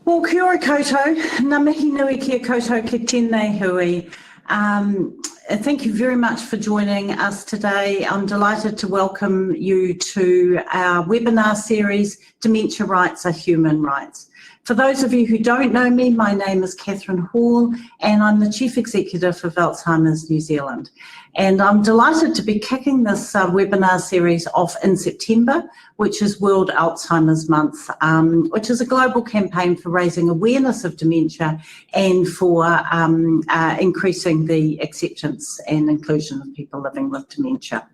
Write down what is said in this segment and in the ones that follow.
Well, kia ora koutou, ngā mihi nui kia koutou ki tēnei hui. Thank you very much for joining us today. I'm delighted to welcome you to our webinar series, Dementia Rights are Human Rights. For those of you who don't know me, my name is Catherine Hall and I'm the Chief Executive of Alzheimer's New Zealand. And I'm delighted to be kicking this webinar series off in September, which is World Alzheimer's Month, which is a global campaign for raising awareness of dementia and for increasing the acceptance and inclusion of people living with dementia.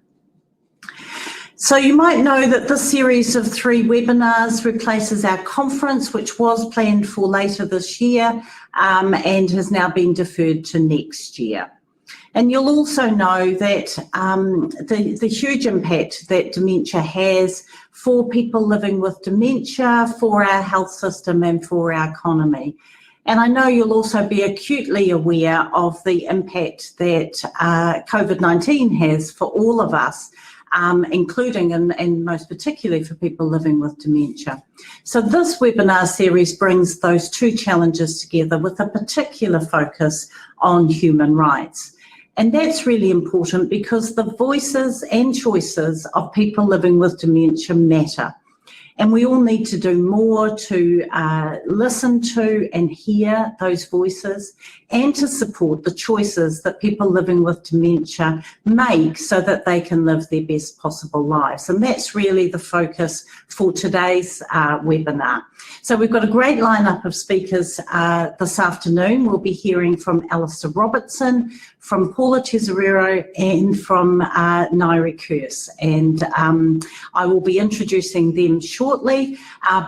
So you might know that this series of 3 webinars replaces our conference, which was planned for later this year and has now been deferred to next year. And you'll also know that the huge impact that dementia has for people living with dementia, for our health system and for our economy. And I know you'll also be acutely aware of the impact that COVID-19 has for all of us, including and most particularly for people living with dementia. So this webinar series brings those 2 challenges together with a particular focus on human rights. And that's really important because the voices and choices of people living with dementia matter. And we all need to do more to listen to and hear those voices and to support the choices that people living with dementia make so that they can live their best possible lives. And that's really the focus for today's webinar. So we've got a great lineup of speakers this afternoon. We'll be hearing from Alister Robertson, from Paula Teserero and from Ngaire Kerse. And I will be introducing them shortly,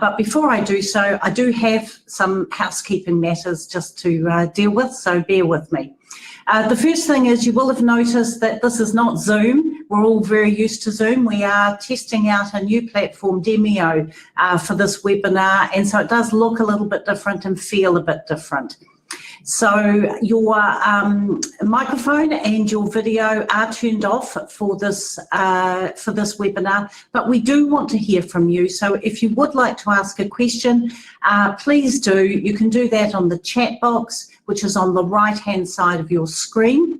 but before I do so, I do have some housekeeping matters just to deal with, so bear with me. The first thing is you will have noticed that this is not Zoom. We're all very used to Zoom. We are testing out a new platform, Demio, for this webinar, and so it does look a little bit different and feel a bit different. So your microphone and your video are turned off for this webinar, but we do want to hear from you. So if you would like to ask a question, please do. You can do that on the chat box, which is on the right-hand side of your screen.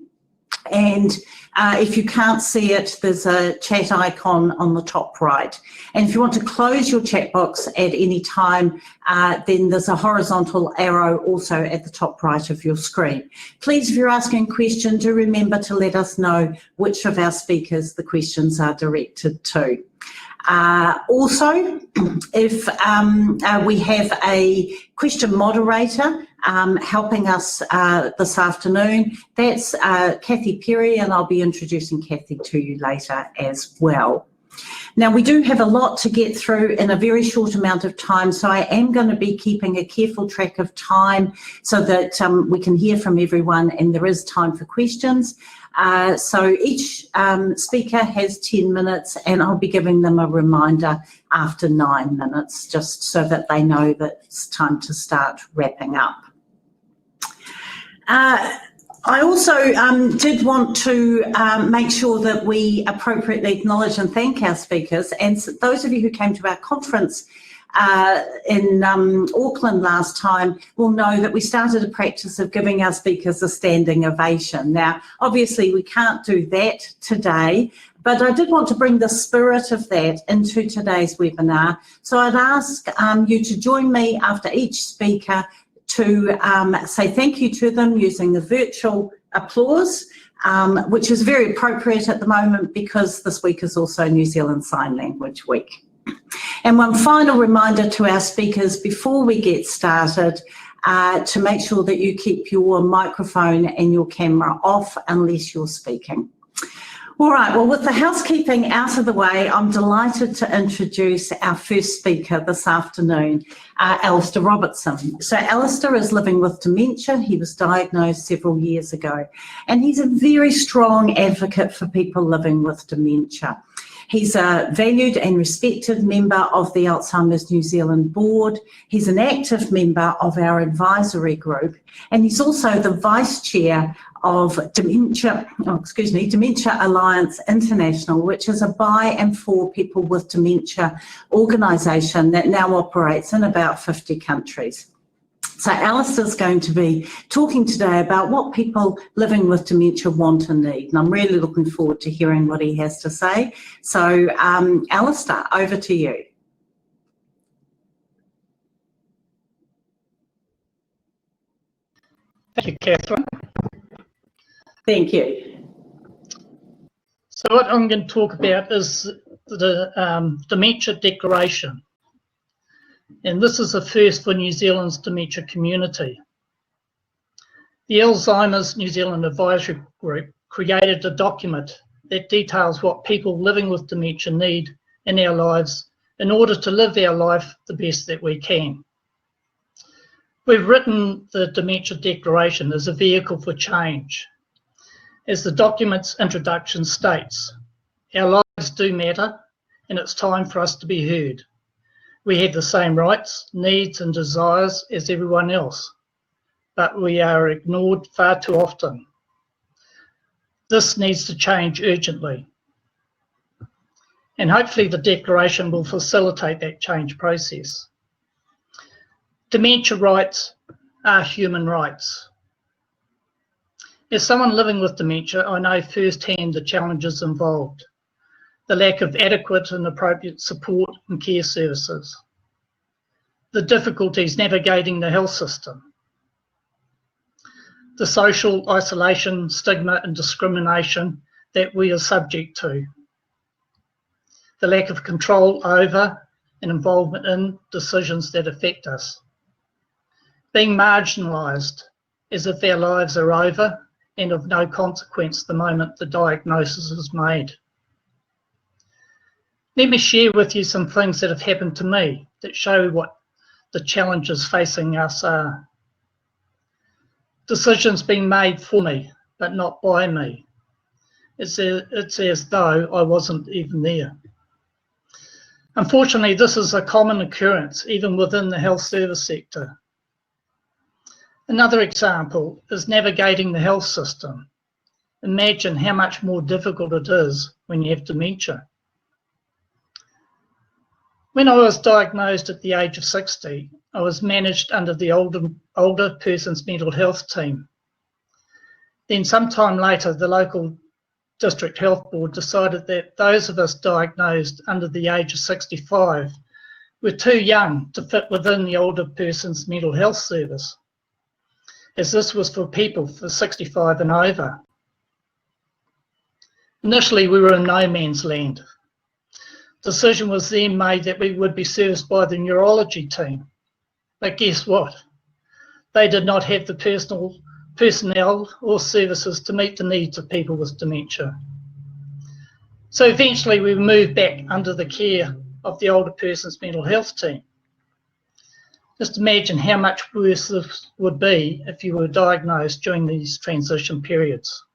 And if you can't see it, there's a chat icon on the top right. And if you want to close your chat box at any time, then there's a horizontal arrow also at the top right of your screen. Please, if you're asking a question, do remember to let us know which of our speakers the questions are directed to. Also, if we have a question moderator helping us this afternoon, that's Peri, and I'll be introducing Kathy to you later as well. Now, we do have a lot to get through in a very short amount of time, so I am going to be keeping a careful track of time so that we can hear from everyone and there is time for questions. So each speaker has 10 minutes and I'll be giving them a reminder after 9 minutes just so that they know that it's time to start wrapping up. I also did want to make sure that we appropriately acknowledge and thank our speakers, and so those of you who came to our conference in Auckland last time will know that we started a practice of giving our speakers a standing ovation. Now, obviously we can't do that today, but I did want to bring the spirit of that into today's webinar. So I'd ask you to join me after each speaker to say thank you to them using the virtual applause, which is very appropriate at the moment because this week is also New Zealand Sign Language Week. And one final reminder to our speakers before we get started to make sure that you keep your microphone and your camera off unless you're speaking. All right, well, with the housekeeping out of the way, I'm delighted to introduce our first speaker this afternoon, Alister Robertson. So Alister is living with dementia. He was diagnosed several years ago, and he's a very strong advocate for people living with dementia. He's a valued and respected member of the Alzheimer's New Zealand board. He's an active member of our advisory group, and he's also the vice chair of Dementia Alliance International, which is a by and for people with dementia organisation that now operates in about 50 countries. So Alistair's going to be talking today about what people living with dementia want and need, and I'm really looking forward to hearing what he has to say. So Alistair, over to you. Thank you, Catherine. Thank you. So what I'm going to talk about is the Dementia Declaration. And this is a first for New Zealand's dementia community. The Alzheimer's New Zealand Advisory Group created a document that details what people living with dementia need in their lives in order to live our life the best that we can. We've written the Dementia Declaration as a vehicle for change. As the document's introduction states, our lives do matter and it's time for us to be heard. We have the same rights, needs and desires as everyone else, but we are ignored far too often. This needs to change urgently. And hopefully the declaration will facilitate that change process. Dementia rights are human rights. As someone living with dementia, I know firsthand the challenges involved. The lack of adequate and appropriate support and care services, the difficulties navigating the health system, the social isolation, stigma and discrimination that we are subject to, the lack of control over and involvement in decisions that affect us, being marginalised as if our lives are over and of no consequence the moment the diagnosis is made. Let me share with you some things that have happened to me that show what the challenges facing us are. Decisions being made for me, but not by me. It's as though I wasn't even there. Unfortunately, this is a common occurrence even within the health service sector. Another example is navigating the health system. Imagine how much more difficult it is when you have dementia. When I was diagnosed at the age of 60, I was managed under the older person's mental health team. Then sometime later, the local district health board decided that those of us diagnosed under the age of 65 were too young to fit within the older person's mental health service, as this was for people for 65 and over. Initially, we were in no man's land. Decision was then made that we would be serviced by the neurology team. But guess what? They did not have the personnel or services to meet the needs of people with dementia. So eventually we moved back under the care of the older person's mental health team. Just imagine how much worse this would be if you were diagnosed during these transition periods.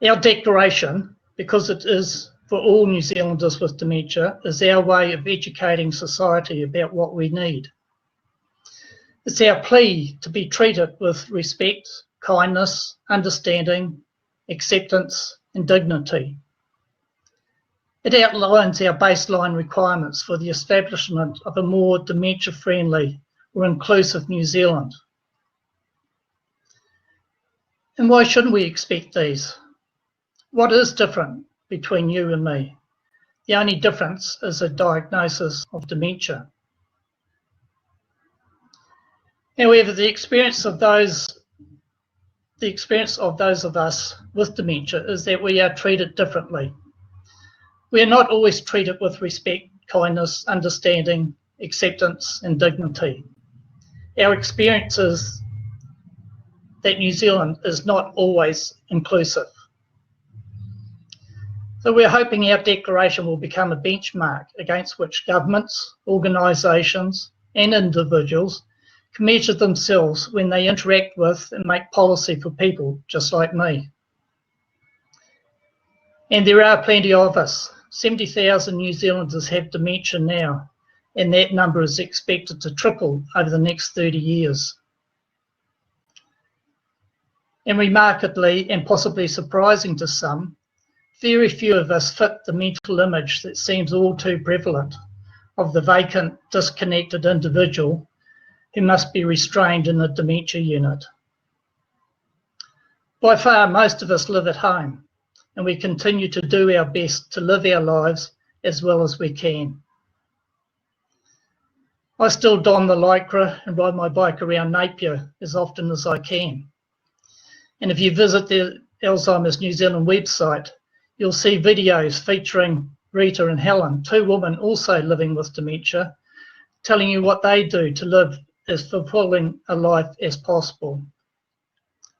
Our declaration, because it is for all New Zealanders with dementia, is our way of educating society about what we need. It's our plea to be treated with respect, kindness, understanding, acceptance and dignity. It outlines our baseline requirements for the establishment of a more dementia-friendly or inclusive New Zealand. And why shouldn't we expect these? What is different between you and me? The only difference is a diagnosis of dementia. However, the experience of those of us with dementia is that we are treated differently. We are not always treated with respect, kindness, understanding, acceptance and dignity. Our experience is that New Zealand is not always inclusive. So we're hoping our declaration will become a benchmark against which governments, organisations and individuals can measure themselves when they interact with and make policy for people just like me. And there are plenty of us. 70,000 New Zealanders have dementia now, and that number is expected to triple over the next 30 years. And remarkably, and possibly surprising to some, very few of us fit the mental image that seems all too prevalent of the vacant, disconnected individual who must be restrained in the dementia unit. By far, most of us live at home, and we continue to do our best to live our lives as well as we can. I still don the lycra and ride my bike around Napier as often as I can. And if you visit the Alzheimer's New Zealand website, you'll see videos featuring Rita and Helen, two women also living with dementia, telling you what they do to live as fulfilling a life as possible.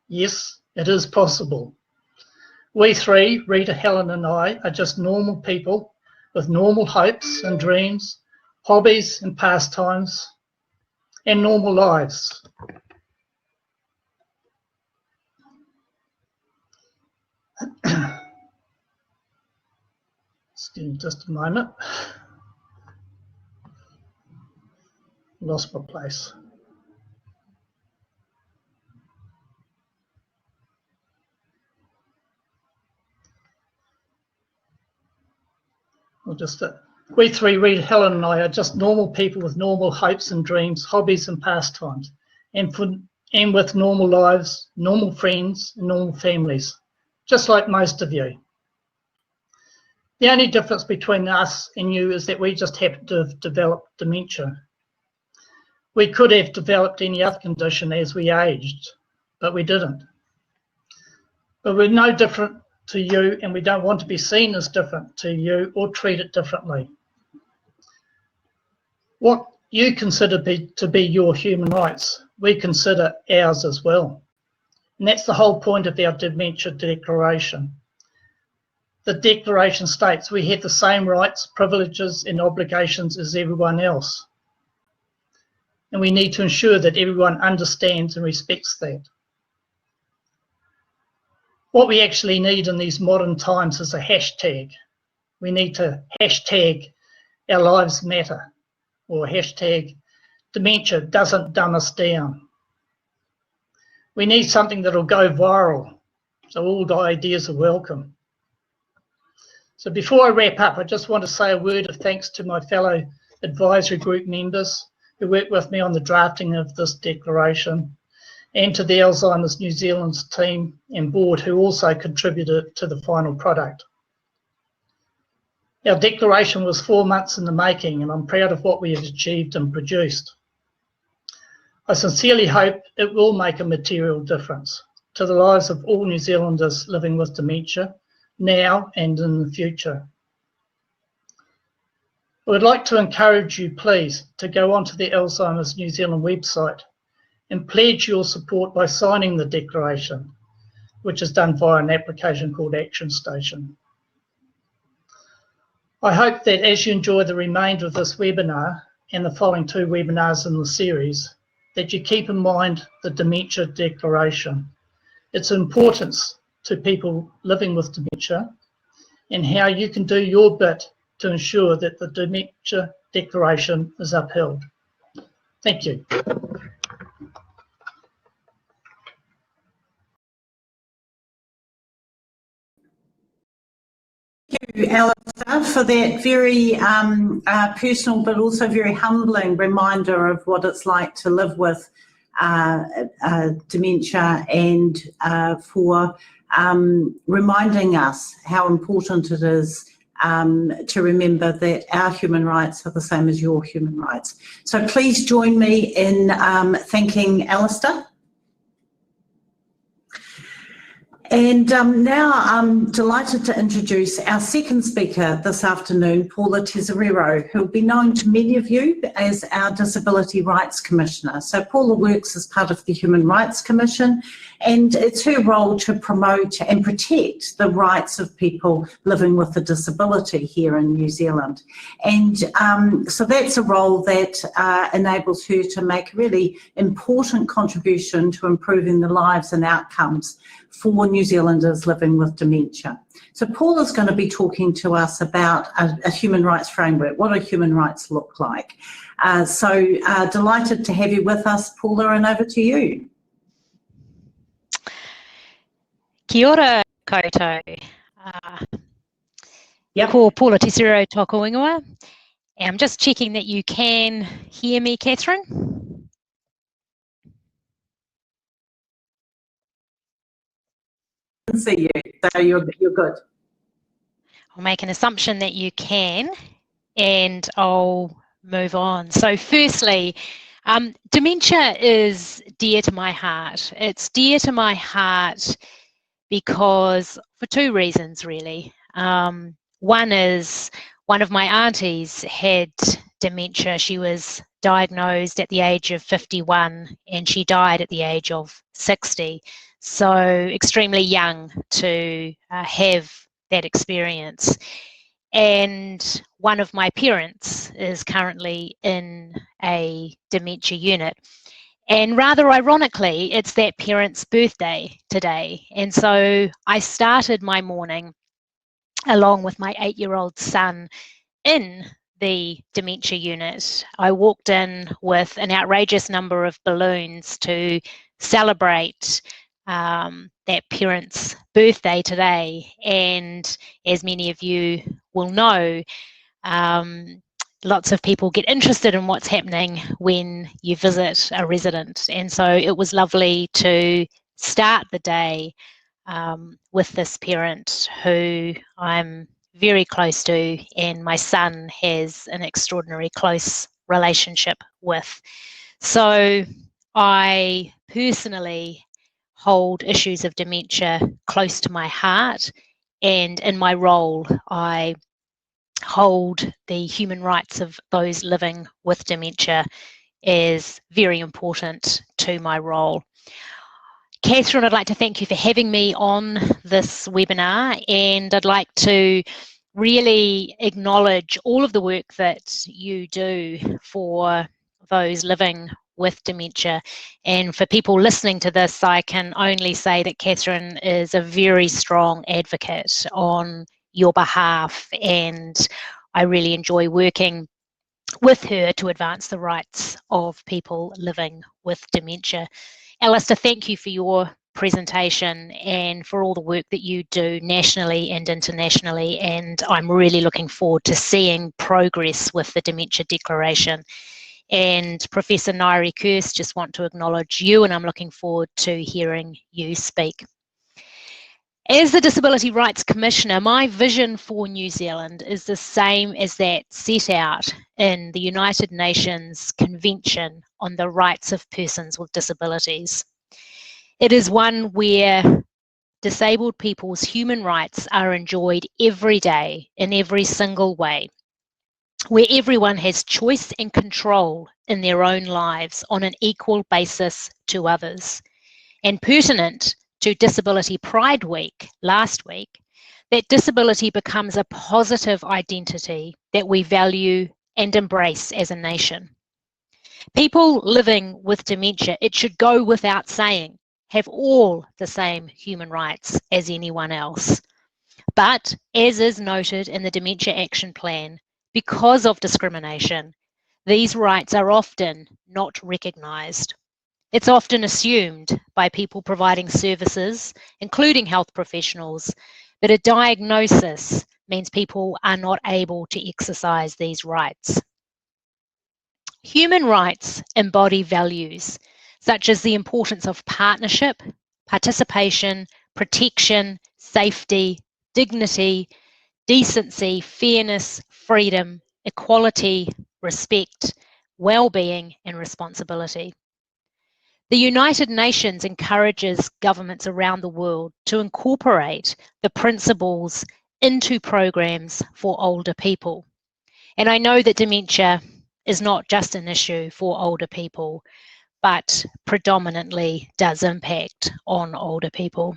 Yes, it is possible. We three, Rita, Helen and I, are just normal people with normal hopes and dreams, hobbies and pastimes, and normal lives. Just a moment. Lost my place. We three, Rita, Helen and I, are just normal people with normal hopes and dreams, hobbies and pastimes, and with normal lives, normal friends and normal families, just like most of you. The only difference between us and you is that we just happen to have developed dementia. We could have developed any other condition as we aged, but we didn't. But we're no different to you, and we don't want to be seen as different to you or treated differently. What you consider to be your human rights, we consider ours as well. And that's the whole point of our Dementia Declaration. The Declaration states we have the same rights, privileges and obligations as everyone else. And we need to ensure that everyone understands and respects that. What we actually need in these modern times is a hashtag. We need to hashtag our lives matter, or hashtag dementia doesn't dumb us down. We need something that'll go viral, so all the ideas are welcome. So before I wrap up, I just want to say a word of thanks to my fellow advisory group members who worked with me on the drafting of this declaration, and to the Alzheimer's New Zealand's team and board who also contributed to the final product. Our declaration was 4 months in the making, and I'm proud of what we have achieved and produced. I sincerely hope it will make a material difference to the lives of all New Zealanders living with dementia, now and in the future. I would like to encourage you, please, to go onto the Alzheimer's New Zealand website and pledge your support by signing the declaration, which is done via an application called Action Station. I hope that as you enjoy the remainder of this webinar and the following 2 webinars in the series, that you keep in mind the Dementia Declaration, its importance to people living with dementia, and how you can do your bit to ensure that the Dementia Declaration is upheld. Thank you. Thank you, Alistair, for that very personal but also very humbling reminder of what it's like to live with dementia, and for reminding us how important it is to remember that our human rights are the same as your human rights. So please join me in thanking Alistair. And now I'm delighted to introduce our second speaker this afternoon, Paula Teserero, who will be known to many of you as our Disability Rights Commissioner. So Paula works as part of the Human Rights Commission, and it's her role to promote and protect the rights of people living with a disability here in New Zealand. And so that's a role that enables her to make a really important contribution to improving the lives and outcomes for New Zealanders living with dementia. So Paula's going to be talking to us about a human rights framework, what do human rights look like. So delighted to have you with us, Paula, and over to you. Kia ora koutou. Yep. Ko Paula Teserero toko ingoa. I'm just checking that you can hear me, Catherine. I can see you, so you're good. I'll make an assumption that you can, and I'll move on. So firstly, dementia is dear to my heart. It's dear to my heart because for two reasons, really. One is one of my aunties had dementia. She was diagnosed at the age of 51 and she died at the age of 60. So extremely young to have that experience. And one of my parents is currently in a dementia unit. And rather ironically, it's that parent's birthday today. And so I started my morning along with my 8-year-old son in the dementia unit. I walked in with an outrageous number of balloons to celebrate that parent's birthday today. And as many of you will know, lots of people get interested in what's happening when you visit a resident. And so it was lovely to start the day with this parent who I'm very close to, and my son has an extraordinary close relationship with. So I personally hold issues of dementia close to my heart, and in my role I hold the human rights of those living with dementia as very important to my role. Catherine, I'd like to thank you for having me on this webinar, and I'd like to really acknowledge all of the work that you do for those living with dementia. And for people listening to this, I can only say that Catherine is a very strong advocate on your behalf, and I really enjoy working with her to advance the rights of people living with dementia. Alister, thank you for your presentation and for all the work that you do nationally and internationally, and I'm really looking forward to seeing progress with the Dementia Declaration. And Professor Ngaire Kerse, just want to acknowledge you, and I'm looking forward to hearing you speak. As the Disability Rights Commissioner, my vision for New Zealand is the same as that set out in the United Nations Convention on the Rights of Persons with Disabilities. It is one where disabled people's human rights are enjoyed every day in every single way, where everyone has choice and control in their own lives on an equal basis to others. And pertinent to Disability Pride Week last week, that disability becomes a positive identity that we value and embrace as a nation. People living with dementia, it should go without saying, have all the same human rights as anyone else. But as is noted in the Dementia Action Plan, because of discrimination, these rights are often not recognised. It's often assumed by people providing services, including health professionals, that a diagnosis means people are not able to exercise these rights. Human rights embody values such as the importance of partnership, participation, protection, safety, dignity, decency, fairness, freedom, equality, respect, well-being, and responsibility. The United Nations encourages governments around the world to incorporate the principles into programs for older people. And I know that dementia is not just an issue for older people, but predominantly does impact on older people.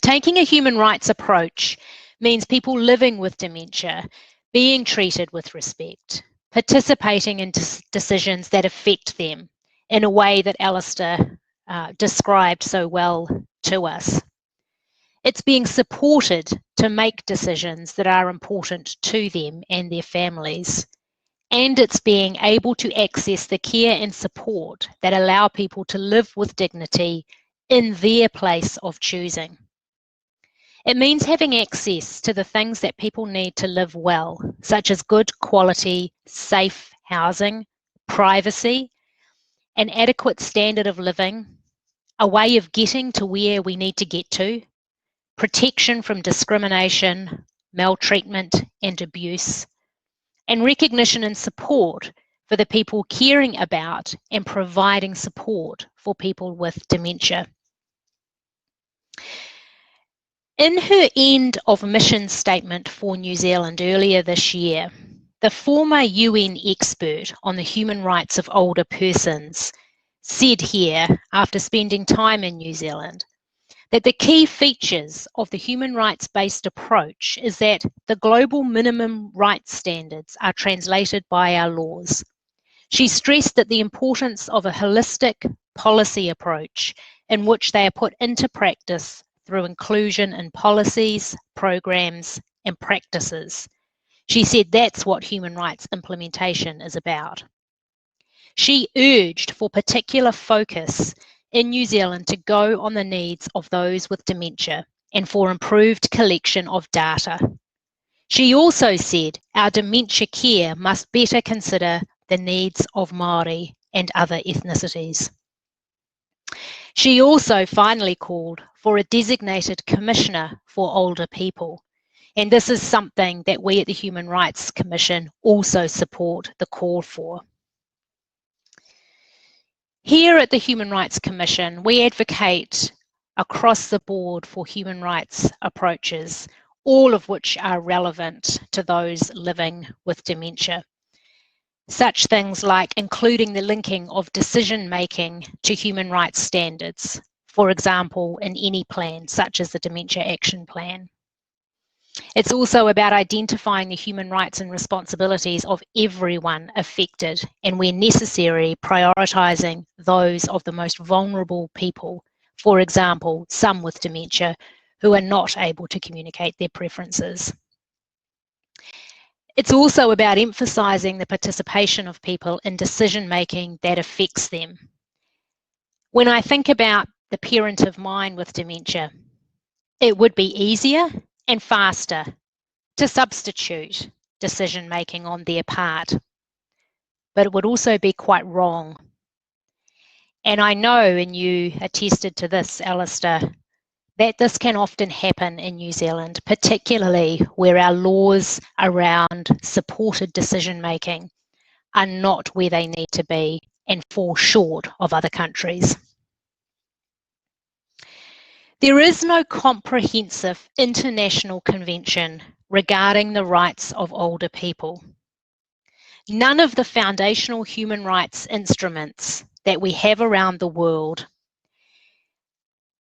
Taking a human rights approach means people living with dementia being treated with respect, participating in decisions that affect them in a way that Alister described so well to us. It's being supported to make decisions that are important to them and their families. And it's being able to access the care and support that allow people to live with dignity in their place of choosing. It means having access to the things that people need to live well, such as good quality, safe housing, privacy, an adequate standard of living, a way of getting to where we need to get to, protection from discrimination, maltreatment and abuse, and recognition and support for the people caring about and providing support for people with dementia. In her end of mission statement for New Zealand earlier this year, the former UN expert on the human rights of older persons said here, after spending time in New Zealand, that the key features of the human rights-based approach is that the global minimum rights standards are translated by our laws. She stressed that the importance of a holistic policy approach in which they are put into practice through inclusion in policies, programs, and practices. She said that's what human rights implementation is about. She urged for particular focus in New Zealand to go on the needs of those with dementia and for improved collection of data. She also said our dementia care must better consider the needs of Māori and other ethnicities. She also finally called for a designated commissioner for older people. And this is something that we at the Human Rights Commission also support the call for. Here at the Human Rights Commission, we advocate across the board for human rights approaches, all of which are relevant to those living with dementia. Such things like including the linking of decision-making to human rights standards, for example, in any plan, such as the Dementia Action Plan. It's also about identifying the human rights and responsibilities of everyone affected and, where necessary, prioritising those of the most vulnerable people, for example, some with dementia who are not able to communicate their preferences. It's also about emphasising the participation of people in decision-making that affects them. When I think about the parent of mine with dementia, it would be easier and faster to substitute decision-making on their part, but it would also be quite wrong. And I know, and you attested to this, Alistair, that this can often happen in New Zealand, particularly where our laws around supported decision-making are not where they need to be and fall short of other countries. There is no comprehensive international convention regarding the rights of older people. None of the foundational human rights instruments that we have around the world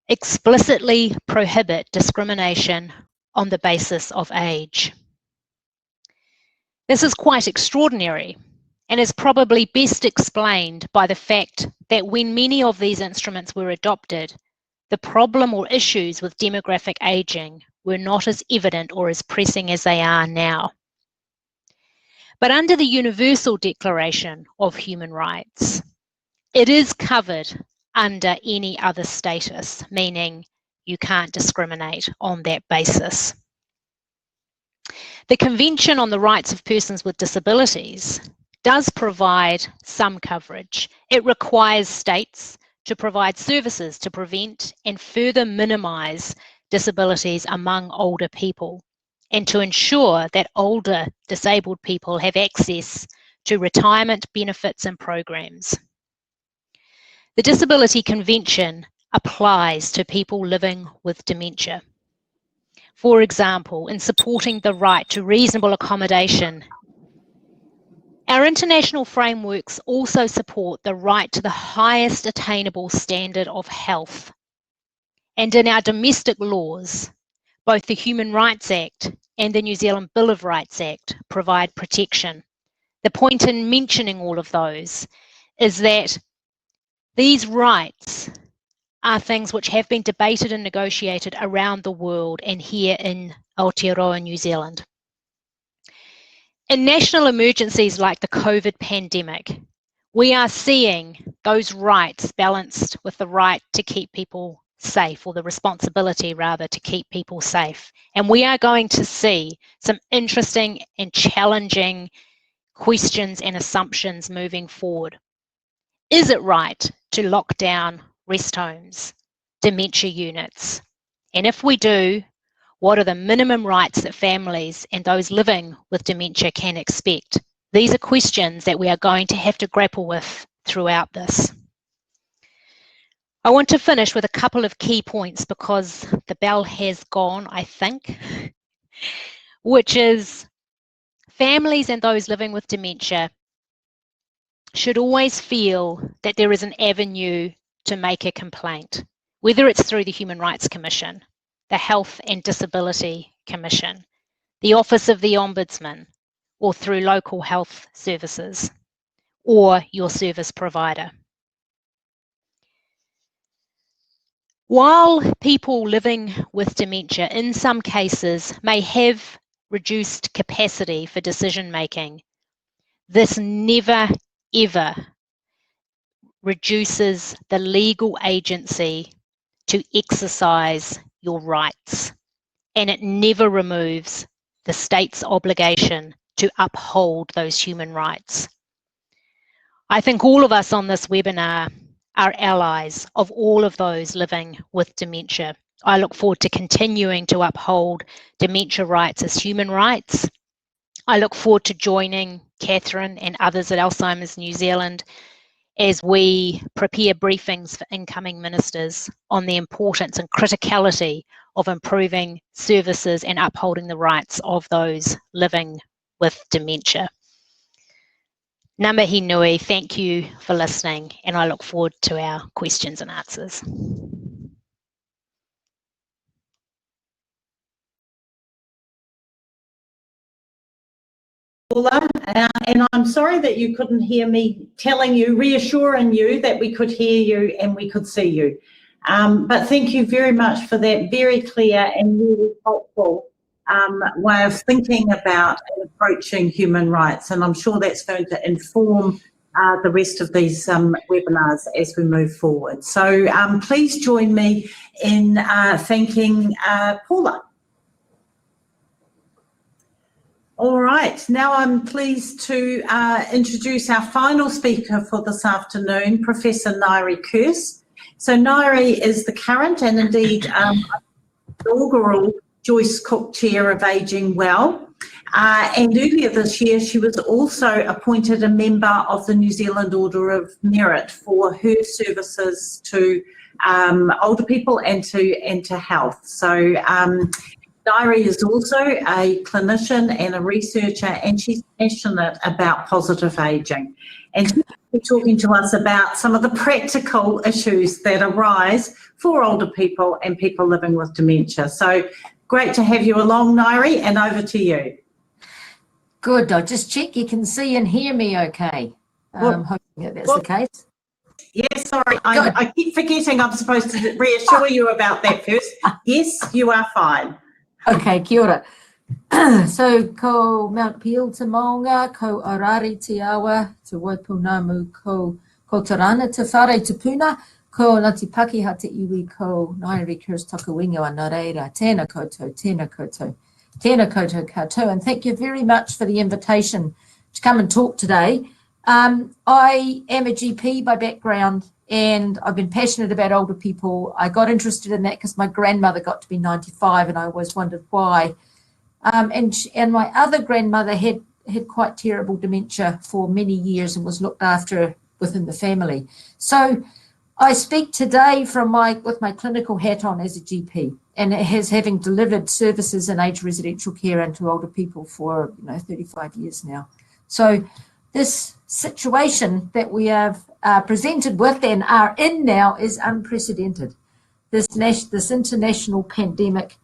explicitly prohibit discrimination on the basis of age. This is quite extraordinary and is probably best explained by the fact that when many of these instruments were adopted, the problem or issues with demographic ageing were not as evident or as pressing as they are now. But under the Universal Declaration of Human Rights, it is covered under any other status, meaning you can't discriminate on that basis. The Convention on the Rights of Persons with Disabilities does provide some coverage. It requires states to provide services to prevent and further minimise disabilities among older people, and to ensure that older disabled people have access to retirement benefits and programs. The Disability Convention applies to people living with dementia. For example, in supporting the right to reasonable accommodation, our international frameworks also support the right to the highest attainable standard of health. And in our domestic laws, both the Human Rights Act and the New Zealand Bill of Rights Act provide protection. The point in mentioning all of those is that these rights are things which have been debated and negotiated around the world and here in Aotearoa, New Zealand. In national emergencies like the COVID pandemic, we are seeing those rights balanced with the right to keep people safe, or the responsibility rather, to keep people safe. And we are going to see some interesting and challenging questions and assumptions moving forward. Is it right to lock down rest homes, dementia units? And if we do, what are the minimum rights that families and those living with dementia can expect? These are questions that we are going to have to grapple with throughout this. I want to finish with a couple of key points because the bell has gone, I think, which is families and those living with dementia should always feel that there is an avenue to make a complaint, whether it's through the Human Rights Commission, the Health and Disability Commission, the Office of the Ombudsman, or through local health services, or your service provider. While people living with dementia in some cases may have reduced capacity for decision making, this never ever reduces the legal agency to exercise your rights, and it never removes the state's obligation to uphold those human rights. I think all of us on this webinar are allies of all of those living with dementia. I look forward to continuing to uphold dementia rights as human rights. I look forward to joining Catherine and others at Alzheimer's New Zealand as we prepare briefings for incoming ministers on the importance and criticality of improving services and upholding the rights of those living with dementia. Ngā mihi nui, thank you for listening, and I look forward to our questions and answers. Paula, and I'm sorry that you couldn't hear me reassuring you that we could hear you and we could see you. But thank you very much for that very clear and really helpful way of thinking about and approaching human rights, and I'm sure that's going to inform the rest of these webinars as we move forward. So please join me in thanking Paula. All right, now I'm pleased to introduce our final speaker for this afternoon, Professor Ngaire Kerse. So Ngaire is the current and indeed inaugural Joyce Cook Chair of Ageing Well, and earlier this year she was also appointed a member of the New Zealand Order of Merit for her services to older people and to health. So Ngaire is also a clinician and a researcher, and she's passionate about positive ageing. And she'll be talking to us about some of the practical issues that arise for older people and people living with dementia. So great to have you along, Ngaire, and over to you. Good. I'll just check you can see and hear me okay. Hoping that that's the case. Yes, sorry, I keep forgetting I'm supposed to reassure you about that first. Yes, you are fine. Okay, kia ora. So, ko Mount Peel te maunga, ko Arari te awa, te Waipunamu, ko Tarana te whare te puna, ko Ngāti Pakeha te iwi, ko Ngaire Kerse taku wingo ana reira. Tēnā koutou, tēnā koutou, tēnā koutou katoa. And thank you very much for the invitation to come and talk today. I am a GP by background, and I've been passionate about older people. I got interested in that because my grandmother got to be 95 and I always wondered why. And my other grandmother had quite terrible dementia for many years and was looked after within the family. So I speak today with my clinical hat on as a GP, and having delivered services in aged residential care and to older people for 35 years now. So this situation that we have presented with and are in now is unprecedented. This international pandemic,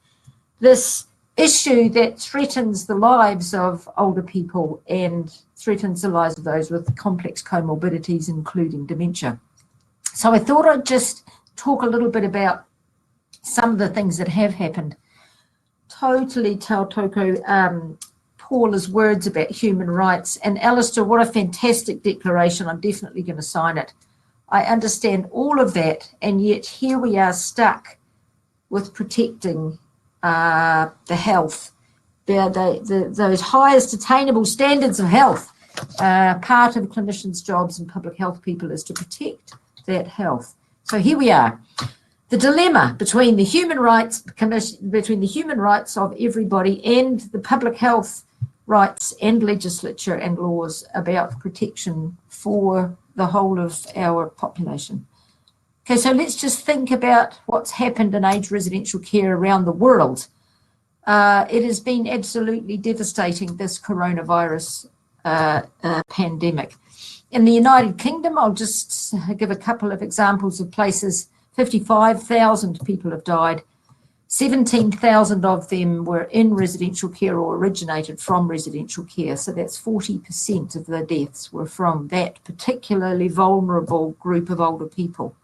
this issue that threatens the lives of older people and threatens the lives of those with complex comorbidities, including dementia. So I thought I'd just talk a little bit about some of the things that have happened. Totally tautoko Paula's words about human rights. And Alistair, what a fantastic declaration. I'm definitely going to sign it. I understand all of that, and yet here we are stuck with protecting the health, those highest attainable standards of health. Part of clinicians' jobs and public health people is to protect that health. So here we are, the dilemma between the human rights of everybody and the public health rights and legislature and laws about protection for the whole of our population. Okay, so let's just think about what's happened in aged residential care around the world. It has been absolutely devastating, this coronavirus pandemic. In the United Kingdom, I'll just give a couple of examples of places. 55,000 people have died. 17,000 of them were in residential care or originated from residential care. So that's 40% of the deaths were from that particularly vulnerable group of older people.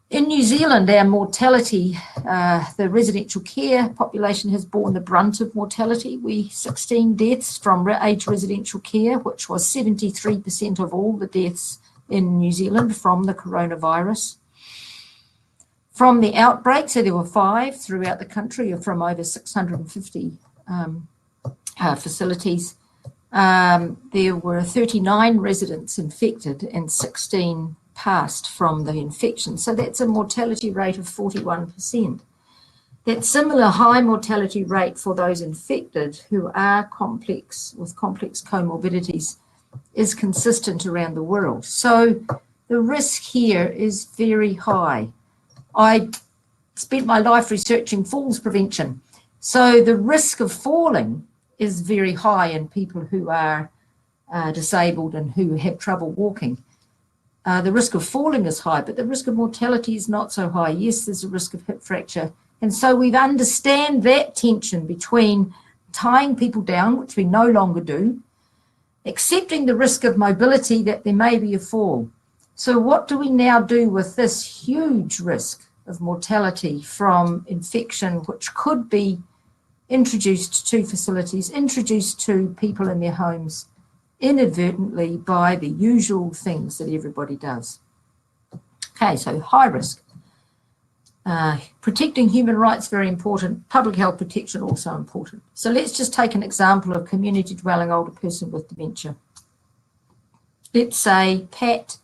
In New Zealand, our mortality, the residential care population has borne the brunt of mortality. 16 deaths from aged residential care, which was 73% of all the deaths in New Zealand from the coronavirus. From the outbreak, so there were 5 throughout the country from over 650 facilities. There were 39 residents infected and 16 passed from the infection. So that's a mortality rate of 41%. That similar high mortality rate for those infected who are with complex comorbidities is consistent around the world. So the risk here is very high. I spent my life researching falls prevention. So the risk of falling is very high in people who are disabled and who have trouble walking. The risk of falling is high, but the risk of mortality is not so high. Yes, there's a risk of hip fracture. And so we understand that tension between tying people down, which we no longer do, accepting the risk of mobility that there may be a fall. So what do we now do with this huge risk of mortality from infection, which could be introduced to facilities, introduced to people in their homes inadvertently by the usual things that everybody does? Okay, so high risk. Protecting human rights, very important. Public health protection, also important. So let's just take an example of community dwelling older person with dementia. Let's say Pat,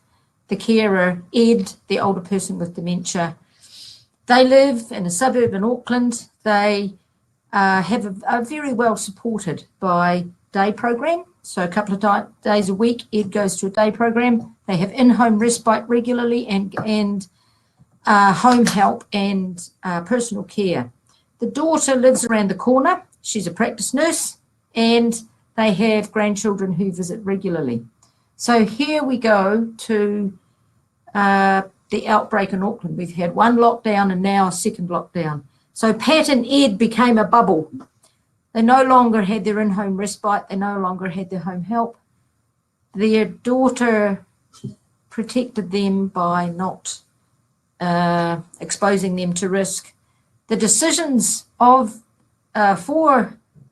the carer, Ed, the older person with dementia. They live in a suburb in Auckland. They are very well supported by day program. So a couple of days a week, Ed goes to a day program. They have in-home respite regularly and home help and personal care. The daughter lives around the corner. She's a practice nurse, and they have grandchildren who visit regularly. So here we go to the outbreak in Auckland. We've had one lockdown and now a second lockdown. So Pat and Ed became a bubble. They no longer had their in-home respite. They no longer had their home help. Their daughter protected them by not exposing them to risk. The decisions for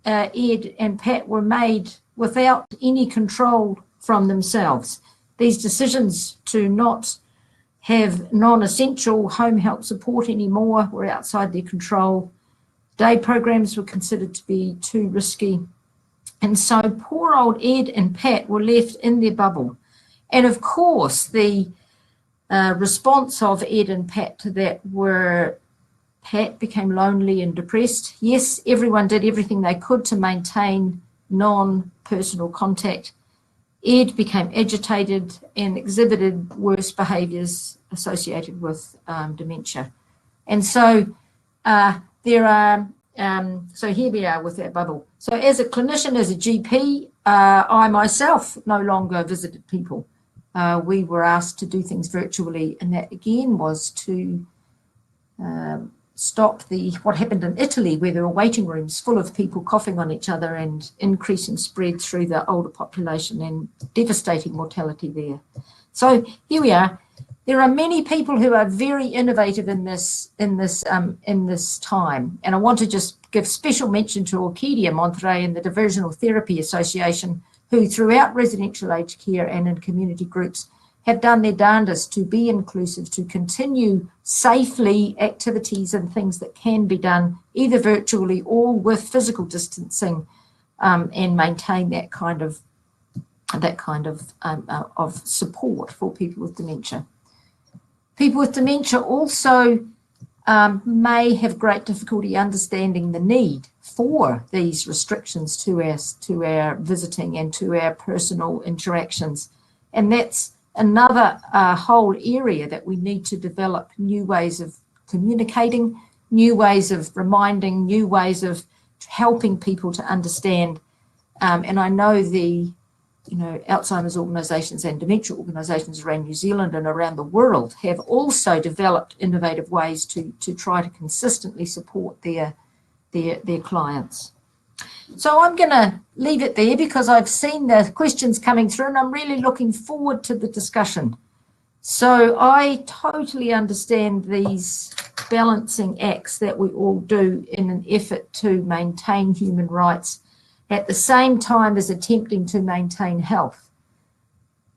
Ed and Pat were made without any control from themselves. These decisions to not have non-essential home help support anymore were outside their control. Day programs were considered to be too risky. And so poor old Ed and Pat were left in their bubble. And of course, the response of Ed and Pat to that were, Pat became lonely and depressed. Yes, everyone did everything they could to maintain non-personal contact. Ed became agitated and exhibited worse behaviours associated with dementia. And so so here we are with that bubble. So as a clinician, as a GP, I myself no longer visited people. We were asked to do things virtually, and that again was to stop what happened in Italy, where there were waiting rooms full of people coughing on each other and increasing spread through the older population and devastating mortality there. So here we are. There are many people who are very innovative in this time, and I want to just give special mention to Orchidia Monterey and the Diversional Therapy Association, who throughout residential aged care and in community groups have done their darndest to be inclusive, to continue safely activities and things that can be done either virtually or with physical distancing, and maintain that kind of support for people with dementia. People with dementia also may have great difficulty understanding the need for these restrictions to our visiting and to our personal interactions. And that's another whole area that we need to develop new ways of communicating, new ways of reminding, new ways of helping people to understand. And I know the Alzheimer's organisations and dementia organisations around New Zealand and around the world have also developed innovative ways to try to consistently support their clients. So I'm going to leave it there because I've seen the questions coming through and I'm really looking forward to the discussion. So I totally understand these balancing acts that we all do in an effort to maintain human rights at the same time as attempting to maintain health.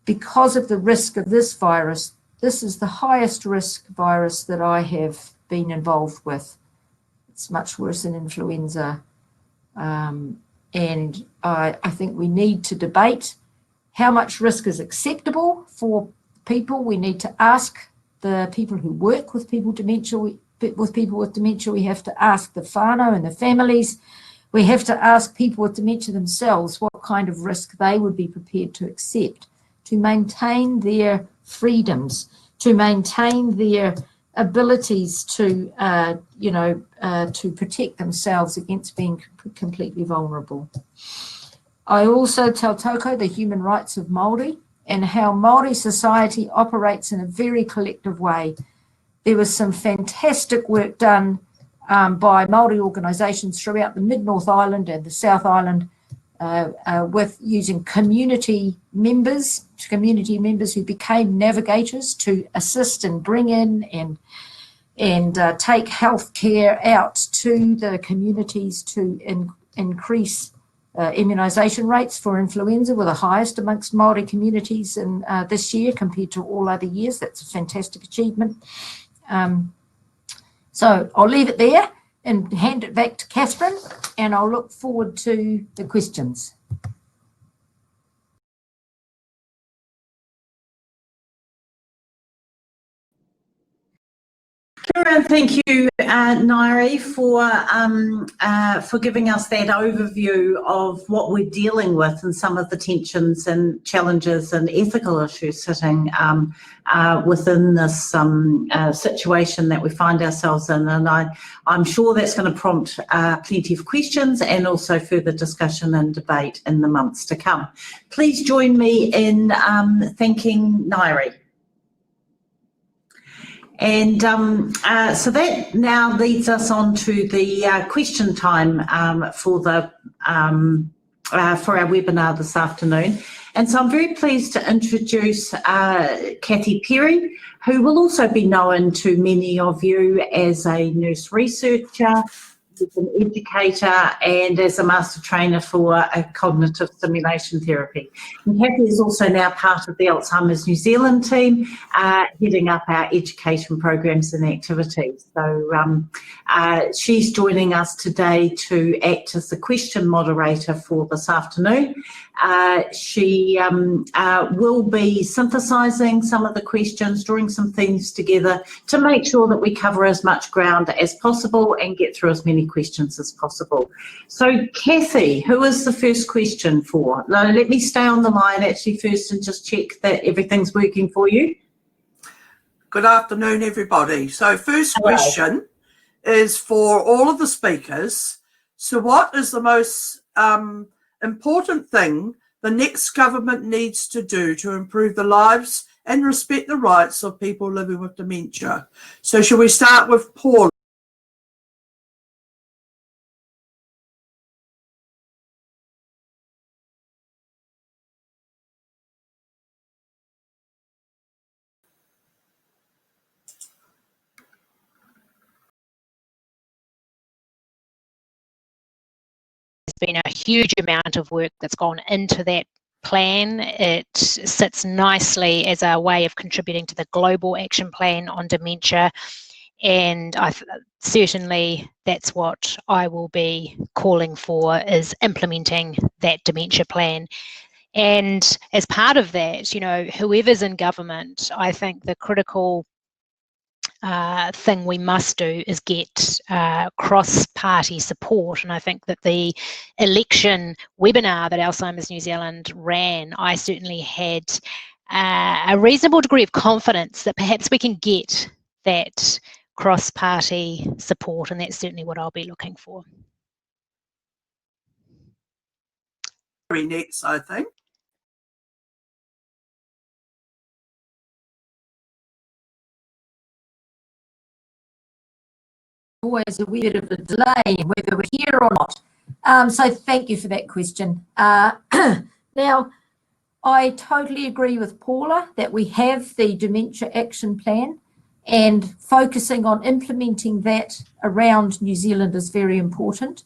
Because of the risk of this virus, this is the highest risk virus that I have been involved with. It's much worse than influenza. And I think we need to debate how much risk is acceptable for people. We need to ask the people who work with people with dementia. We have to ask the whānau and the families. We have to ask people with dementia themselves what kind of risk they would be prepared to accept to maintain their freedoms, to maintain their abilities to, to protect themselves against being completely vulnerable. I also tell Toko the human rights of Māori and how Māori society operates in a very collective way. There was some fantastic work done by Māori organisations throughout the Mid-North Island and the South Island with using community members who became navigators to assist and bring in and take healthcare out to the communities to increase immunisation rates for influenza. We're the highest amongst Māori communities in this year compared to all other years. That's a fantastic achievement. So I'll leave it there and hand it back to Catherine, and I'll look forward to the questions. And thank you, Ngaire, for giving us that overview of what we're dealing with and some of the tensions and challenges and ethical issues sitting within this situation that we find ourselves in. And I'm sure that's going to prompt plenty of questions and also further discussion and debate in the months to come. Please join me in thanking Ngaire. And so that now leads us on to the question time for our webinar this afternoon. And so I'm very pleased to introduce Peri, who will also be known to many of you as a nurse researcher, as an educator and as a master trainer for cognitive stimulation therapy. And Kathy is also now part of the Alzheimer's New Zealand team, heading up our education programs and activities. So she's joining us today to act as the question moderator for this afternoon. She will be synthesising some of the questions, drawing some things together to make sure that we cover as much ground as possible and get through as many questions as possible. So Kathy, who is the first question for? Now, let me stay on the line actually first and just check that everything's working for you. Good afternoon, everybody. So first question is for all of the speakers. So what is the most important thing the next government needs to do to improve the lives and respect the rights of people living with dementia? So shall we start with Paula? There's been a huge amount of work that's gone into that plan. It sits nicely as a way of contributing to the global action plan on dementia, and certainly that's what I will be calling for, is implementing that dementia plan. And as part of that, you know, whoever's in government, I think the critical thing we must do is get cross-party support. And I think that the election webinar that Alzheimer's New Zealand ran, I certainly had a reasonable degree of confidence that perhaps we can get that cross-party support, and that's certainly what I'll be looking for. Next, I think. Always a wee bit of a delay whether we're here or not. So thank you for that question. Now, I totally agree with Paula that we have the Dementia Action Plan, and focusing on implementing that around New Zealand is very important.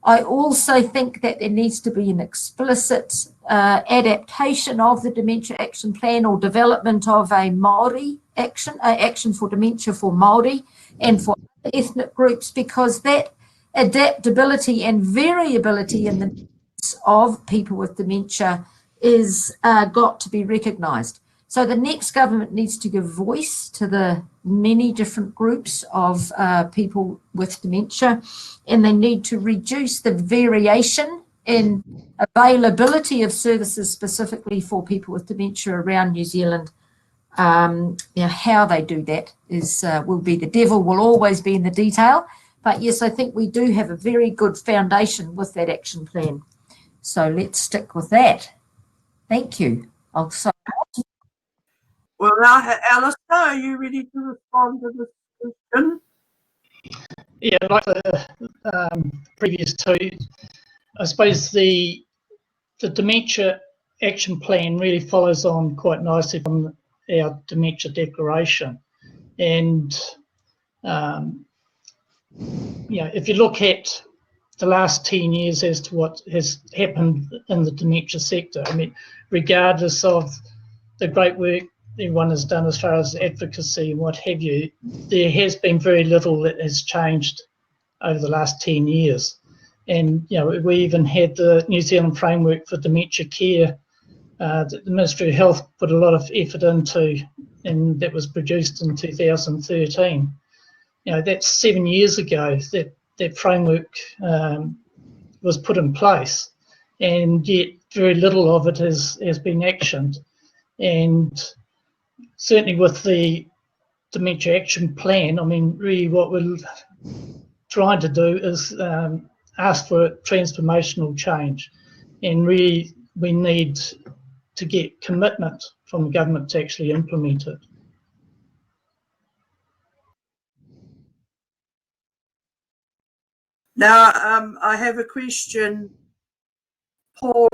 I also think that there needs to be an explicit adaptation of the Dementia Action Plan, or development of a Māori action for dementia for Māori and for ethnic groups, because that adaptability and variability in the needs of people with dementia is got to be recognised. So the next government needs to give voice to the many different groups of people with dementia, and they need to reduce the variation in availability of services specifically for people with dementia around New Zealand. You know, how they do that is will be, the devil will always be in the detail. But yes, I think we do have a very good foundation with that action plan. So let's stick with that. Thank you. Well, now, Alistair, are you ready to respond to this question? Yeah, like the previous two, I suppose the Dementia Action Plan really follows on quite nicely from our Dementia Declaration. And, you know, if you look at the last 10 years as to what has happened in the dementia sector, I mean, regardless of the great work everyone has done as far as advocacy and what have you, there has been very little that has changed over the last 10 years. And, you know, we even had the New Zealand Framework for Dementia Care that the Ministry of Health put a lot of effort into, and that was produced in 2013. You know, that's 7 years ago that framework was put in place, and yet very little of it has been actioned. And certainly with the Dementia Action Plan, I mean, really what we're trying to do is ask for a transformational change, and really we need to get commitment from the government to actually implement it. Now, I have a question, Paula,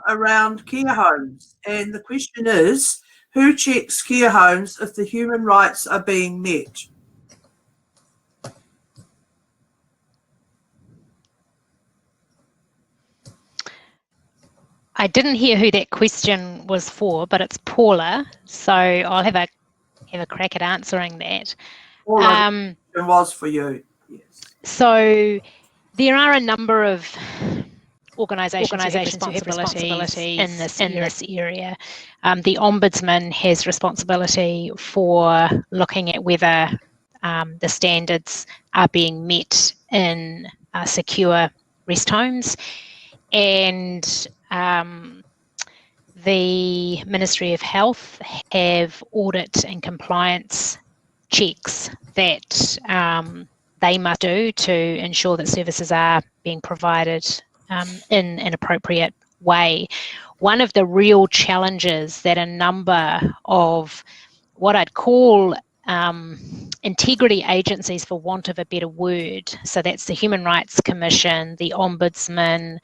around care homes. And the question is, who checks care homes if the human rights are being met? I didn't hear who that question was for, but it's Paula, so I'll have a crack at answering that. Paula, it was for you. Yes. So there are a number of organisations who have responsibility in this area. The Ombudsman has responsibility for looking at whether the standards are being met in secure rest homes, and the Ministry of Health have audit and compliance checks that they must do to ensure that services are being provided in an appropriate way. One of the real challenges that a number of what I'd call integrity agencies, for want of a better word, so that's the Human Rights Commission, the Ombudsman,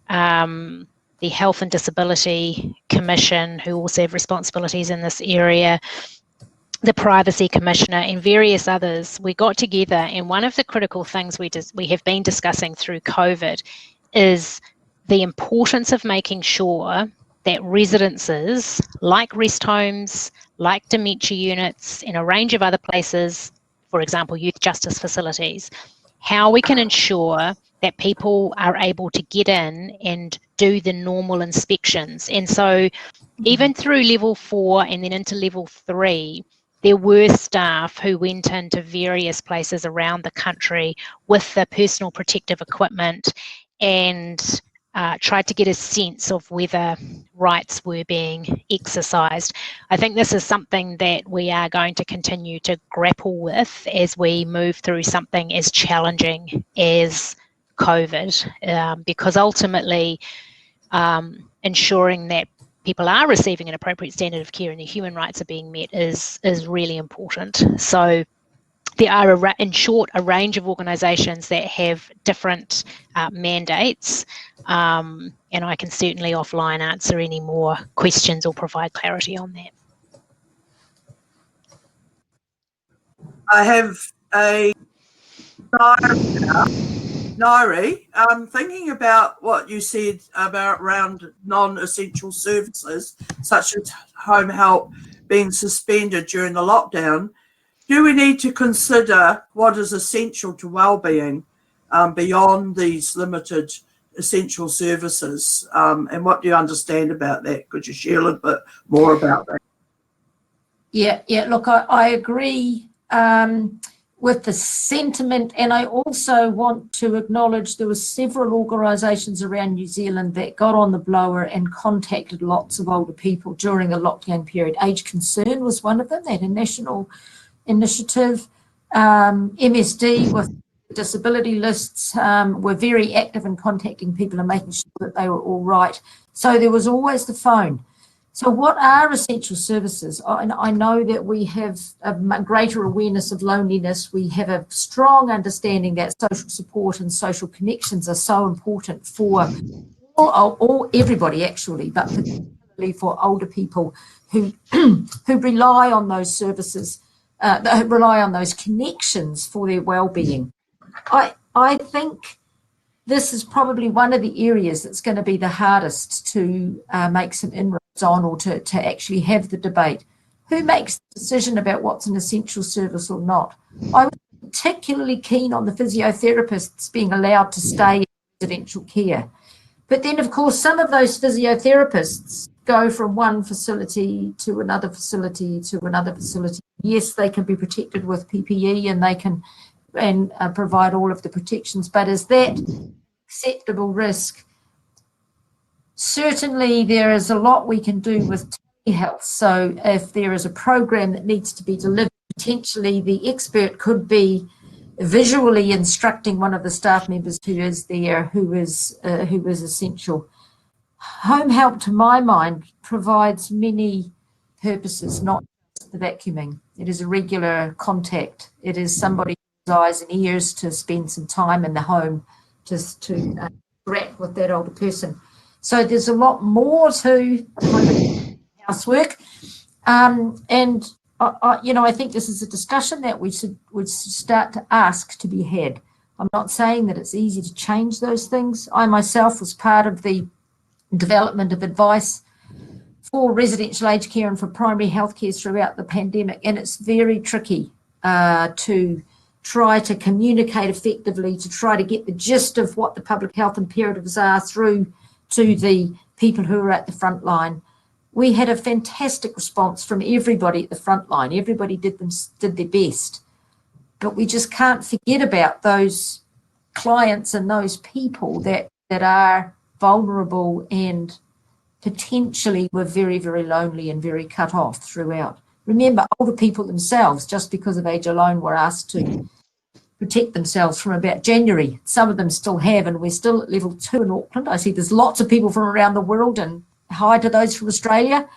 the Health and Disability Commission, who also have responsibilities in this area, the Privacy Commissioner, and various others, we got together, and one of the critical things we have been discussing through COVID is the importance of making sure that residences like rest homes, like dementia units, in a range of other places, for example, youth justice facilities, how we can ensure that people are able to get in and do the normal inspections. And so even through level 4 and then into level 3, there were staff who went into various places around the country with the personal protective equipment and tried to get a sense of whether rights were being exercised. I think this is something that we are going to continue to grapple with as we move through something as challenging as COVID, because ultimately ensuring that people are receiving an appropriate standard of care and their human rights are being met is really important. So there are, in short, a range of organisations that have different mandates, and I can certainly offline answer any more questions or provide clarity on that. I have a Ngaire, thinking about what you said about around non-essential services, such as home help being suspended during the lockdown. Do we need to consider what is essential to wellbeing beyond these limited essential services? And what do you understand about that? Could you share a little bit more about that? Yeah, look, I agree with the sentiment, and I also want to acknowledge there were several organisations around New Zealand that got on the blower and contacted lots of older people during the lockdown period. Age Concern was one of them. They had a national initiative. MSD with disability lists were very active in contacting people and making sure that they were all right. So there was always the phone. So what are essential services? I know that we have a greater awareness of loneliness. We have a strong understanding that social support and social connections are so important for everybody actually, but particularly for older people who rely on those services, rely on those connections for their well-being. I think this is probably one of the areas that's going to be the hardest to make some inroads on, or to actually have the debate. Who makes the decision about what's an essential service or not? I was particularly keen on the physiotherapists being allowed to stay in residential care. But then, of course, some of those physiotherapists go from one facility to another facility to another facility. Yes, they can be protected with PPE and they can provide all of the protections, but is that acceptable risk? Certainly there is a lot we can do with telehealth. So if there is a program that needs to be delivered, potentially the expert could be visually instructing one of the staff members who is there, who is essential. Home help, to my mind, provides many purposes, not just the vacuuming. It is a regular contact. It is somebody's eyes and ears to spend some time in the home, just to interact with that older person. So there's a lot more to housework, and I think this is a discussion that we would start to ask to be had. I'm not saying that it's easy to change those things. I myself was part of the development of advice for residential aged care and for primary health care throughout the pandemic, and it's very tricky to try to communicate effectively, to try to get the gist of what the public health imperatives are through to the people who are at the front line. We had a fantastic response from everybody at the front line. Everybody did their best, but we just can't forget about those clients and those people that are vulnerable and potentially were very, very lonely and very cut off throughout. Remember, older people themselves, just because of age alone, were asked to protect themselves from about January. Some of them still have, and we're still at level 2 in Auckland. I see there's lots of people from around the world, and hi to those from Australia.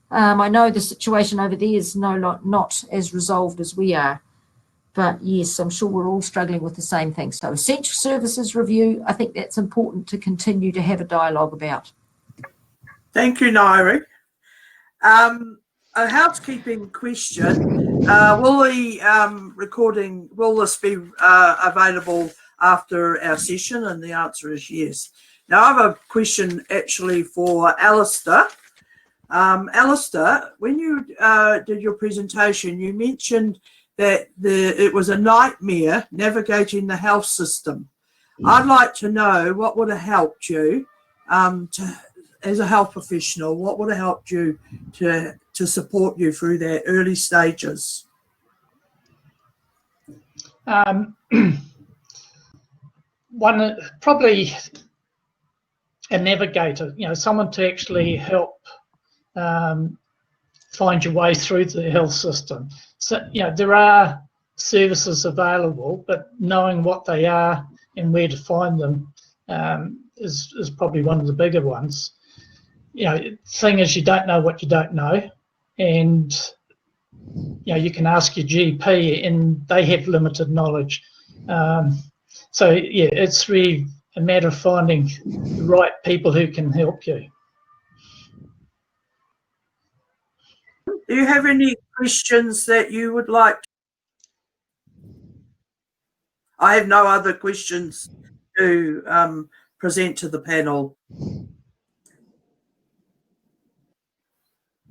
I know the situation over there is not as resolved as we are, but yes, I'm sure we're all struggling with the same thing. So essential services review, I think that's important to continue to have a dialogue about. Thank you, Ngaire. A housekeeping question. Will this be available after our session? And the answer is yes. Now I have a question actually for Alistair. Alistair, when you did your presentation, you mentioned that it was a nightmare navigating the health system. I'd like to know what would have helped you as a health professional, what would have helped you to support you through their early stages? One, probably a navigator, someone to actually help find your way through the health system. So, there are services available, but knowing what they are and where to find them is probably one of the bigger ones. Thing is, you don't know what you don't know, and you can ask your GP and they have limited knowledge. So yeah, it's really a matter of finding the right people who can help you. Do you have any questions that you would like? I have no other questions to present to the panel.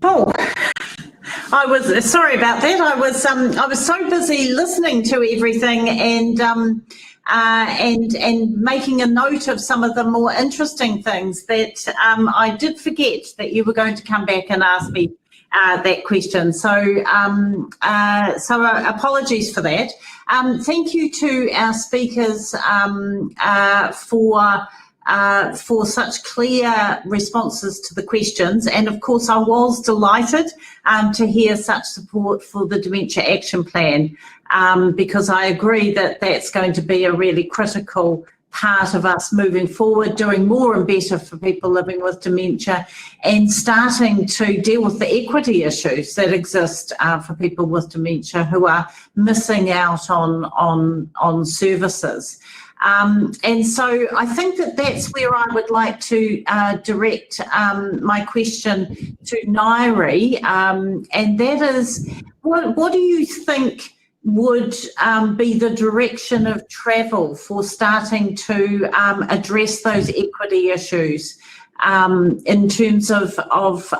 Oh, I was sorry about that. I was so busy listening to everything and making a note of some of the more interesting things that I did forget that you were going to come back and ask me that question. So apologies for that. Thank you to our speakers for such clear responses to the questions, and of course I was delighted to hear such support for the Dementia Action Plan, because I agree that that's going to be a really critical part of us moving forward, doing more and better for people living with dementia, and starting to deal with the equity issues that exist for people with dementia who are missing out on services. And so I think that that's where I would like to direct my question to Ngaire, and that is, what do you think would be the direction of travel for starting to address those equity issues in terms of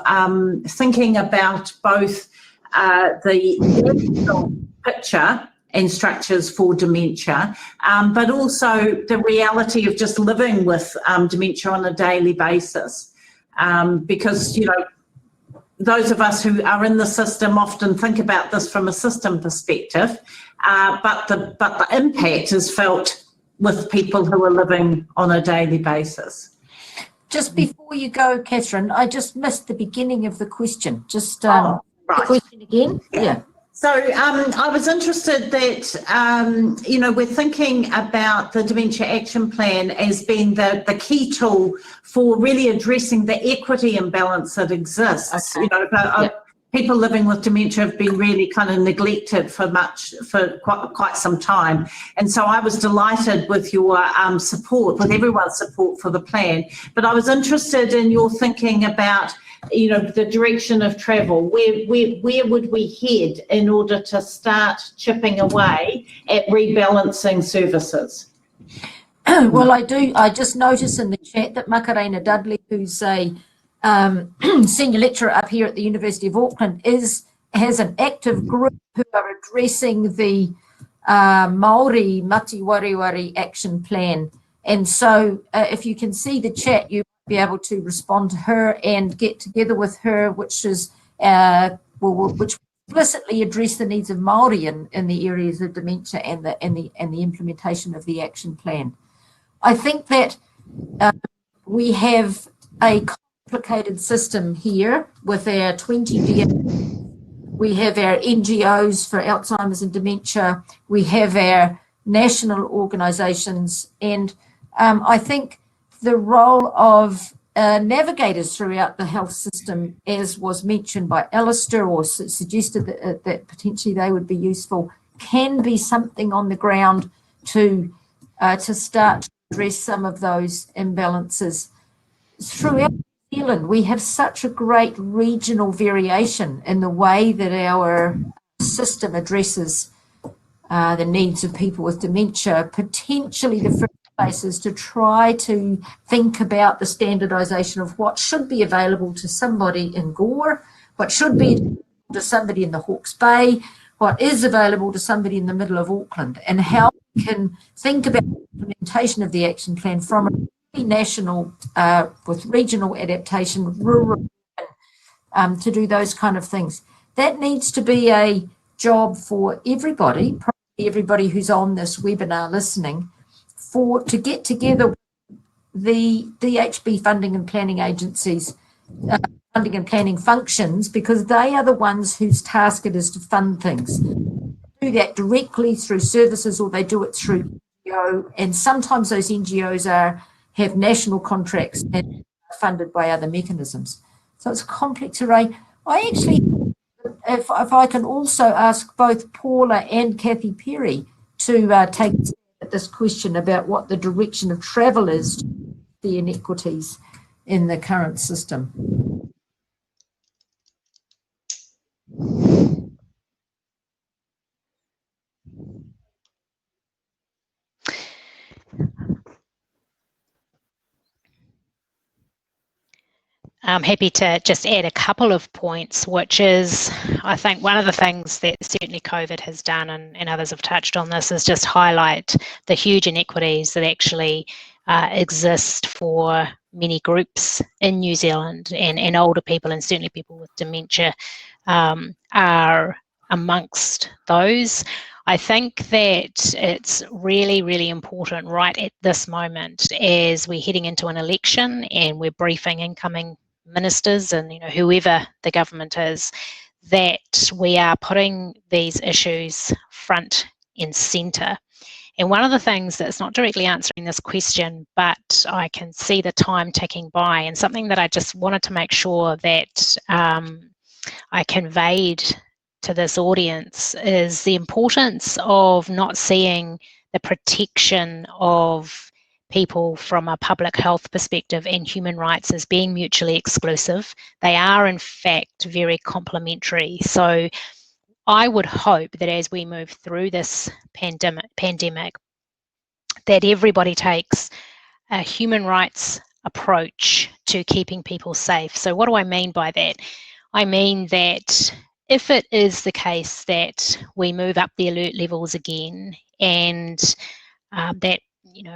thinking about both the national picture and structures for dementia, but also the reality of just living with dementia on a daily basis. Because, those of us who are in the system often think about this from a system perspective, but the impact is felt with people who are living on a daily basis. Just before you go, Catherine, I just missed the beginning of the question. Just right. The question again? Yeah. So I was interested that, we're thinking about the Dementia Action Plan as being the key tool for really addressing the equity imbalance that exists. Okay. People living with dementia have been really kind of neglected for quite some time. And so I was delighted with your support, with everyone's support for the plan. But I was interested in your thinking about the direction of travel. Where would we head in order to start chipping away at rebalancing services? Well, I just noticed in the chat that Macarena Dudley, who's a senior lecturer up here at the University of Auckland, has an active group who are addressing the Māori Mati Wariwari Action Plan. And so if you can see the chat, you be able to respond to her and get together with her, which explicitly address the needs of Māori in the areas of dementia and the implementation of the action plan. I think that we have a complicated system here with our 20 DAs. We have our NGOs for Alzheimer's and dementia. We have our national organisations, and I think the role of navigators throughout the health system, as was mentioned by Alistair or suggested that potentially they would be useful, can be something on the ground to start to address some of those imbalances. Throughout New Zealand, we have such a great regional variation in the way that our system addresses the needs of people with dementia. Potentially the first places to try to think about the standardisation of what should be available to somebody in Gore, what should be to somebody in the Hawke's Bay, what is available to somebody in the middle of Auckland, and how we can think about the implementation of the action plan from a national with regional adaptation, rural, to do those kind of things. That needs to be a job for everybody, probably everybody who's on this webinar listening, to get together the DHB funding and planning agencies, funding and planning functions, because they are the ones whose task it is to fund things. They do that directly through services, or they do it through NGO, and sometimes those NGOs have national contracts and are funded by other mechanisms. So it's a complex array. I actually, if I can also ask both Paula and Kathy Peri to take this question about what the direction of travel is to the inequities in the current system. I'm happy to just add a couple of points, which is, I think one of the things that certainly COVID has done, and others have touched on this, is just highlight the huge inequities that actually exist for many groups in New Zealand, and older people, and certainly people with dementia are amongst those. I think that it's really, really important right at this moment, as we're heading into an election and we're briefing incoming ministers and whoever the government is, that we are putting these issues front and centre. And one of the things that's not directly answering this question, but I can see the time ticking by, and something that I just wanted to make sure that I conveyed to this audience, is the importance of not seeing the protection of people from a public health perspective and human rights as being mutually exclusive. They are in fact very complementary. So I would hope that as we move through this pandemic, that everybody takes a human rights approach to keeping people safe. So what do I mean by that? I mean that if it is the case that we move up the alert levels again, and that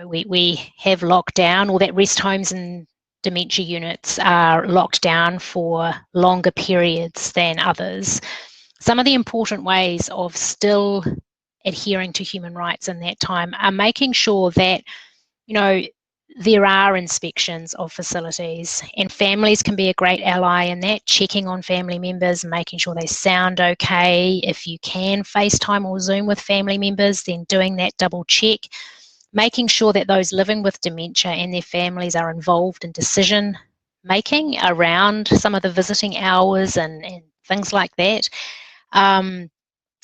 we have lockdown, or that rest homes and dementia units are locked down for longer periods than others, some of the important ways of still adhering to human rights in that time are making sure that there are inspections of facilities, and families can be a great ally in that, checking on family members, making sure they sound okay. If you can FaceTime or Zoom with family members, then doing that double check, making sure that those living with dementia and their families are involved in decision making around some of the visiting hours and things like that.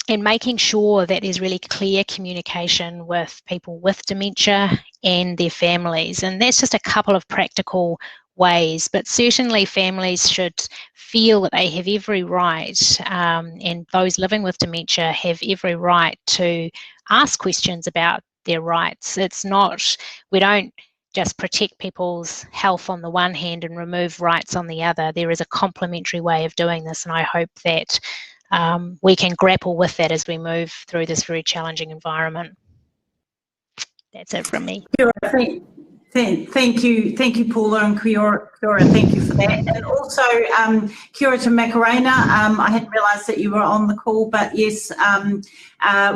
And making sure that there's really clear communication with people with dementia and their families. And that's just a couple of practical ways, but certainly families should feel that they have every right, and those living with dementia have every right to ask questions about their rights. It's not, we don't just protect people's health on the one hand and remove rights on the other. There is a complementary way of doing this, and I hope that we can grapple with that as we move through this very challenging environment. That's it from me. Thank you, Paula, and kia ora, thank you for that. And also, kia ora to Macarena. I hadn't realised that you were on the call, but yes,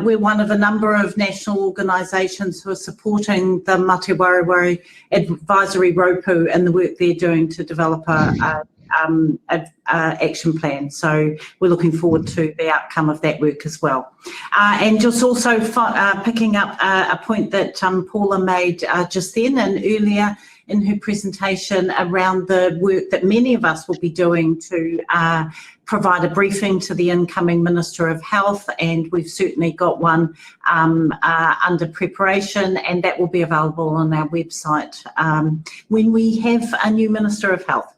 we're one of a number of national organisations who are supporting the Mate Wareware Advisory Ropu and the work they're doing to develop a action plan. So we're looking forward to the outcome of that work as well. And just also picking up a point that Paula made just then and earlier in her presentation around the work that many of us will be doing to provide a briefing to the incoming Minister of Health, and we've certainly got one under preparation, and that will be available on our website when we have a new Minister of Health.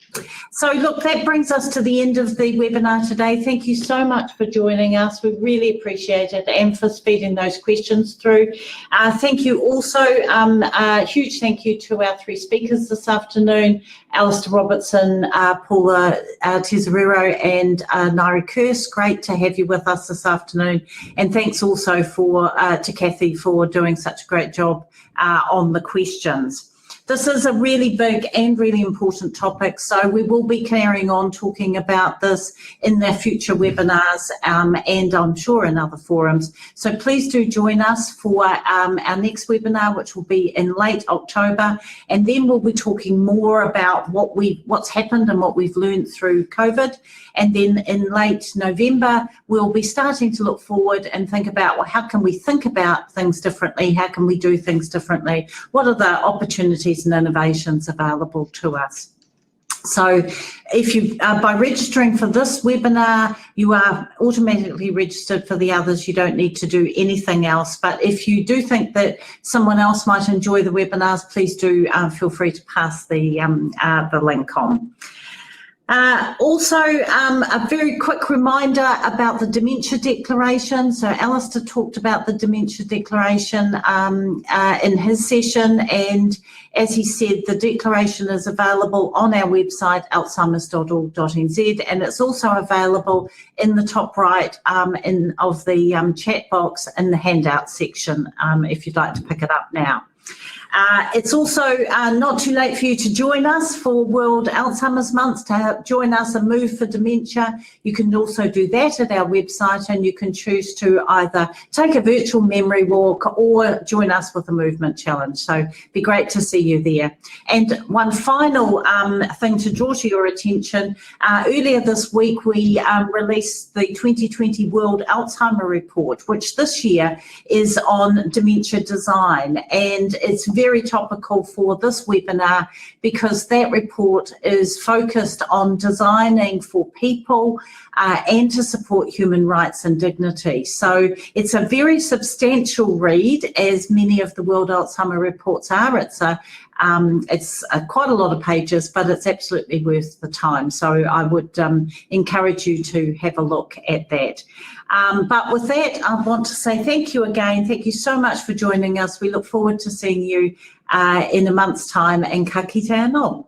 So look, that brings us to the end of the webinar today. Thank you so much for joining us. We really appreciate it, and for feeding those questions through. Thank you also, a huge thank you to our three speakers this afternoon, Alister Robertson, Paula Teserero and Ngaire Kerse. Great to have you with us this afternoon. And thanks also to Kathy for doing such a great job on the questions. This is a really big and really important topic, so we will be carrying on talking about this in their future webinars and I'm sure in other forums. So please do join us for our next webinar, which will be in late October, and then we'll be talking more about what's happened and what we've learned through COVID. And then in late November, we'll be starting to look forward and think about, well, how can we think about things differently? How can we do things differently? What are the opportunities and innovations available to us? So if you, by registering for this webinar, you are automatically registered for the others. You don't need to do anything else. But if you do think that someone else might enjoy the webinars, please do feel free to pass the link on. Also, a very quick reminder about the Dementia Declaration. So Alistair talked about the Dementia Declaration in his session, and as he said, the declaration is available on our website, alzheimers.org.nz, and it's also available in the top right of the chat box in the handout section if you'd like to pick it up now. It's also not too late for you to join us for World Alzheimer's Month, to join us and move for dementia. You can also do that at our website, and you can choose to either take a virtual memory walk or join us with a movement challenge. So it'd be great to see you there. And one final thing to draw to your attention, earlier this week we released the 2020 World Alzheimer Report, which this year is on dementia design, and it's very topical for this webinar because that report is focused on designing for people and to support human rights and dignity. So it's a very substantial read, as many of the World Alzheimer reports are. It's quite a lot of pages, but it's absolutely worth the time. So I would encourage you to have a look at that. But with that, I want to say thank you again. Thank you so much for joining us. We look forward to seeing you in a month's time, and ka kite anō.